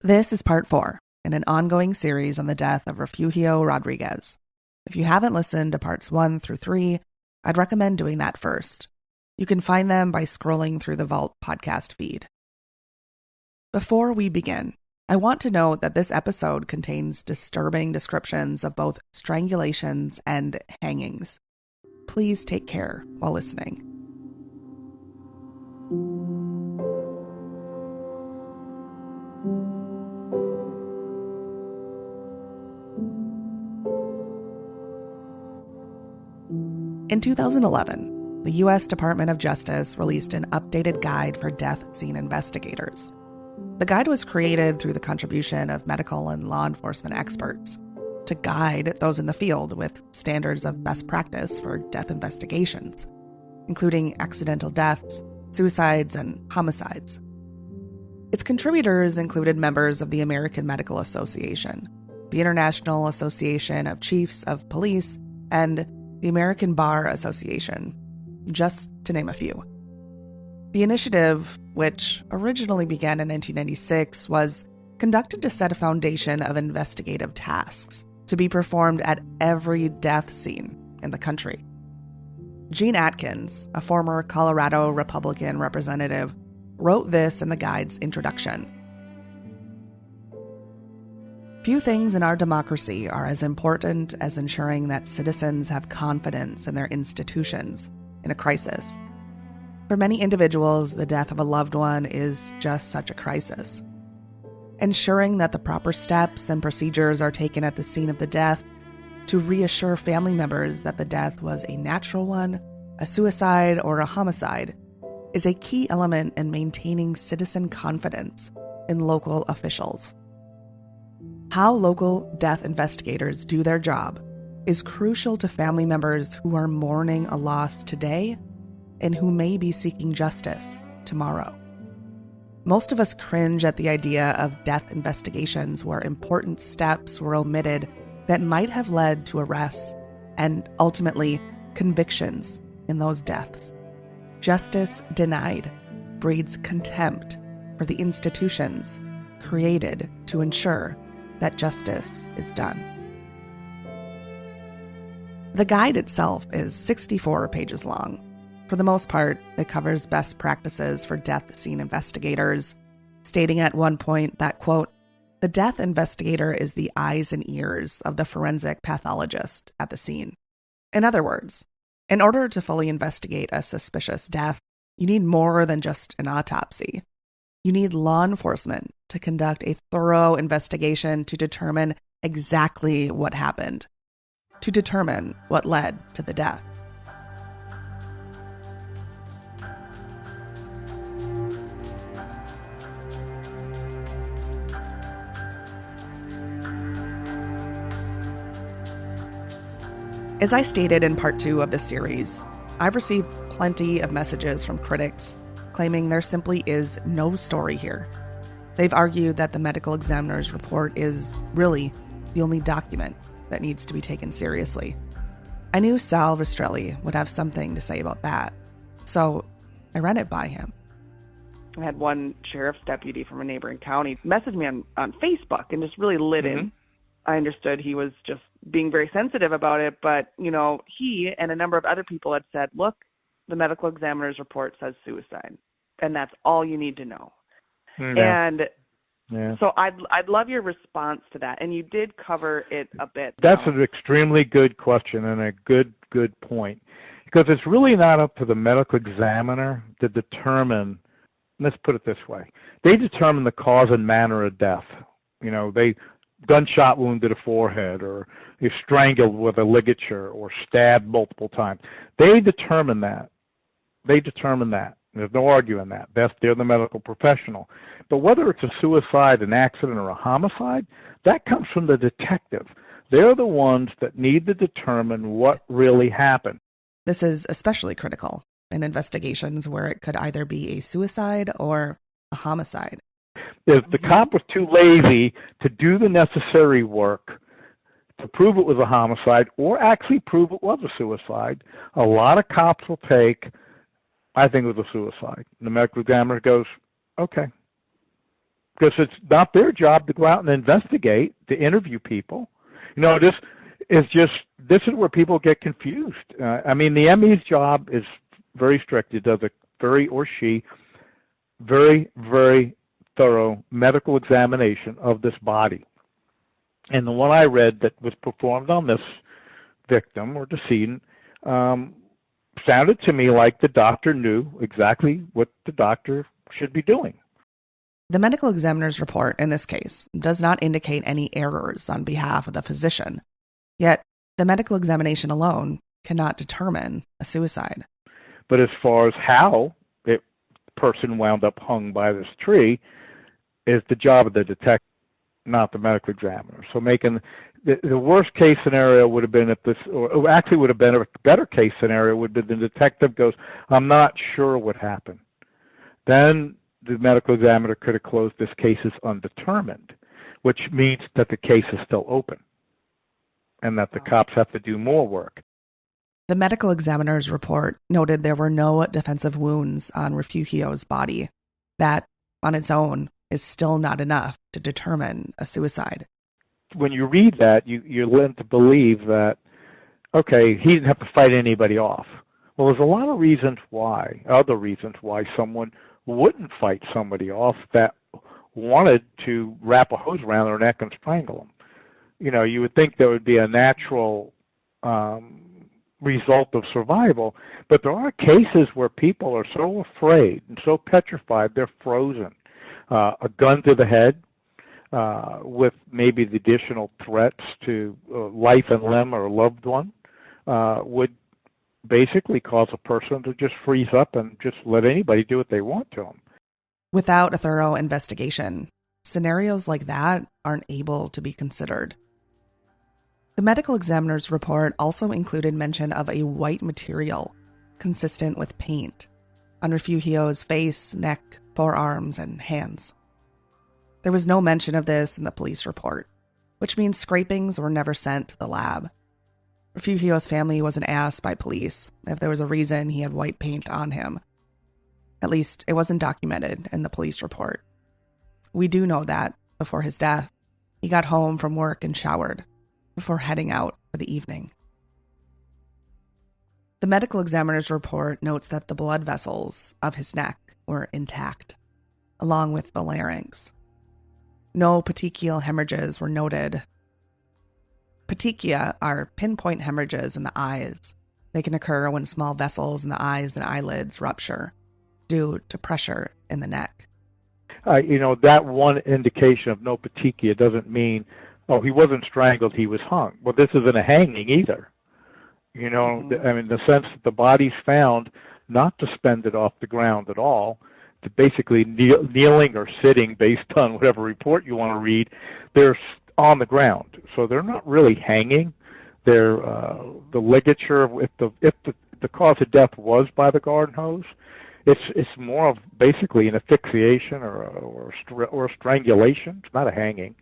This is part 4 in an ongoing series on the death of Refugio Rodriguez. If you haven't listened to parts 1 through 3, I'd recommend doing that first. You can find them by scrolling through the Vault podcast feed. Before we begin, I want to note that this episode contains disturbing descriptions of both strangulations and hangings. Please take care while listening. In 2011, the U.S. Department of Justice released an updated guide for death scene investigators. The guide was created through the contribution of medical and law enforcement experts to guide those in the field with standards of best practice for death investigations, including accidental deaths, suicides, and homicides. Its contributors included members of the American Medical Association, the International Association of Chiefs of Police, and the American Bar Association, just to name a few. The initiative, which originally began in 1996, was conducted to set a foundation of investigative tasks to be performed at every death scene in the country. Gene Atkins, a former Colorado Republican representative, wrote this in the guide's introduction. Few things in our democracy are as important as ensuring that citizens have confidence in their institutions in a crisis. For many individuals, the death of a loved one is just such a crisis. Ensuring that the proper steps and procedures are taken at the scene of the death to reassure family members that the death was a natural one, a suicide, or a homicide is a key element in maintaining citizen confidence in local officials. How local death investigators do their job is crucial to family members who are mourning a loss today and who may be seeking justice tomorrow. Most of us cringe at the idea of death investigations where important steps were omitted that might have led to arrests and ultimately convictions in those deaths. Justice denied breeds contempt for the institutions created to ensure that justice is done. The guide itself is 64 pages long. For the most part, it covers best practices for death scene investigators, stating at one point that, quote, "The death investigator is the eyes and ears of the forensic pathologist at the scene." In other words, in order to fully investigate a suspicious death, you need more than just an autopsy. You need law enforcement to conduct a thorough investigation to determine exactly what happened, to determine what led to the death. As I stated in part 2 of this series, I've received plenty of messages from critics claiming there simply is no story here. They've argued that the medical examiner's report is really the only document that needs to be taken seriously. I knew Sal Rastrelli would have something to say about that, so I ran it by him. I had one sheriff's deputy from a neighboring county message me on Facebook and just really lit in. I understood he was just being very sensitive about it, but, he and a number of other people had said, look, the medical examiner's report says suicide, and that's all you need to know. So I'd love your response to that, and you did cover it a bit. That's an extremely good question and a good point, because it's really not up to the medical examiner to determine, let's put it this way, they determine the cause and manner of death. They gunshot wound to the forehead, or you're strangled with a ligature, or stabbed multiple times. They determine that. There's no arguing that. They're the medical professional. But whether it's a suicide, an accident, or a homicide, that comes from the detective. They're the ones that need to determine what really happened. This is especially critical in investigations where it could either be a suicide or a homicide. If the cop was too lazy to do the necessary work to prove it was a homicide or actually prove it was a suicide, a lot of cops will take, I think it was a suicide. And the medical examiner goes, okay. because it's not their job to go out and investigate, to interview people. This is where people get confused. The ME's job is very strict. It does a very thorough medical examination of this body. And the one I read that was performed on this victim or decedent sounded to me like the doctor knew exactly what the doctor should be doing. The medical examiner's report in this case does not indicate any errors on behalf of the physician. Yet, the medical examination alone cannot determine a suicide. But as far as how the person wound up hung by this tree is the job of the detective, not the medical examiner. So making the worst case scenario would have been if this, or actually would have been a better case scenario would have been the detective goes, I'm not sure what happened. Then the medical examiner could have closed this case as undetermined, which means that the case is still open and that the cops have to do more work. The medical examiner's report noted there were no defensive wounds on Refugio's body. That, on its own, is still not enough to determine a suicide. When you read that, you're led to believe that, okay, he didn't have to fight anybody off. Well, there's a lot of other reasons why someone wouldn't fight somebody off that wanted to wrap a hose around their neck and strangle them. You would think there would be a natural result of survival, but there are cases where people are so afraid and so petrified they're frozen. A gun to the head, with maybe the additional threats to life and limb or a loved one, would basically cause a person to just freeze up and just let anybody do what they want to them. Without a thorough investigation, scenarios like that aren't able to be considered. The medical examiner's report also included mention of a white material consistent with paint on Refugio's face, neck, forearms, and hands. There was no mention of this in the police report, which means scrapings were never sent to the lab. Refugio's family wasn't asked by police if there was a reason he had white paint on him. At least, it wasn't documented in the police report. We do know that, before his death, he got home from work and showered before heading out for the evening. The medical examiner's report notes that the blood vessels of his neck were intact, along with the larynx. No petechial hemorrhages were noted. Petechia are pinpoint hemorrhages in the eyes. They can occur when small vessels in the eyes and eyelids rupture due to pressure in the neck. That one indication of no petechia doesn't mean, he wasn't strangled, he was hung. Well, this isn't a hanging either. The sense that the body's found not suspended off the ground at all, to basically kneeling or sitting based on whatever report you want to read, they're on the ground. So they're not really hanging. They're the ligature. If the cause of death was by the garden hose, it's more of basically an asphyxiation or strangulation. It's not a hanging.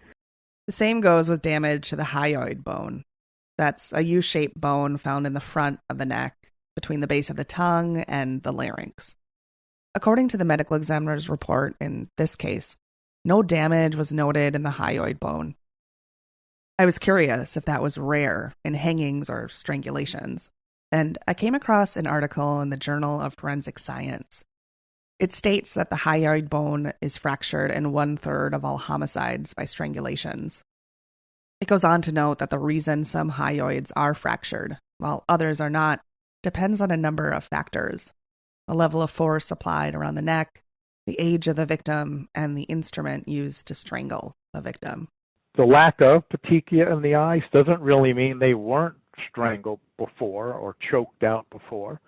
The same goes with damage to the hyoid bone. That's a U-shaped bone found in the front of the neck between the base of the tongue and the larynx. According to the medical examiner's report in this case, no damage was noted in the hyoid bone. I was curious if that was rare in hangings or strangulations, and I came across an article in the Journal of Forensic Science. It states that the hyoid bone is fractured in 1/3 of all homicides by strangulations. It goes on to note that the reason some hyoids are fractured, while others are not, depends on a number of factors: the level of force applied around the neck, the age of the victim, and the instrument used to strangle the victim. The lack of petechia in the eyes doesn't really mean they weren't strangled before or choked out before.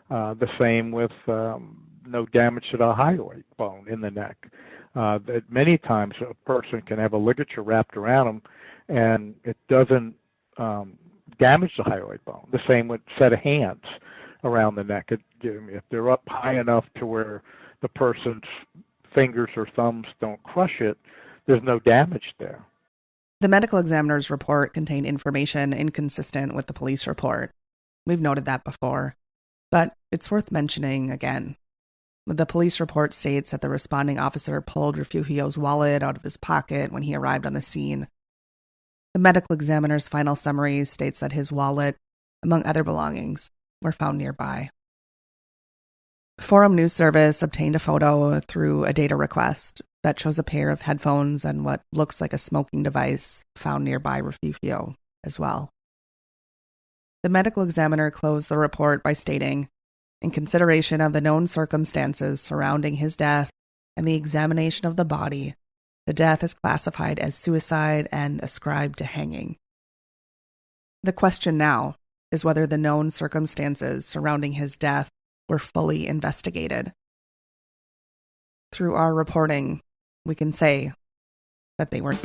The same with no damage to the hyoid bone in the neck. That many times a person can have a ligature wrapped around them and it doesn't damage the hyoid bone. The same with a set of hands around the neck. If they're up high enough to where the person's fingers or thumbs don't crush it, there's no damage there. The medical examiner's report contained information inconsistent with the police report. We've noted that before, but it's worth mentioning again. The police report states that the responding officer pulled Refugio's wallet out of his pocket when he arrived on the scene. The medical examiner's final summary states that his wallet, among other belongings, were found nearby. Forum News Service obtained a photo through a data request that shows a pair of headphones and what looks like a smoking device found nearby Refugio as well. The medical examiner closed the report by stating, in consideration of the known circumstances surrounding his death and the examination of the body, the death is classified as suicide and ascribed to hanging. The question now is whether the known circumstances surrounding his death were fully investigated. Through our reporting, we can say that they were.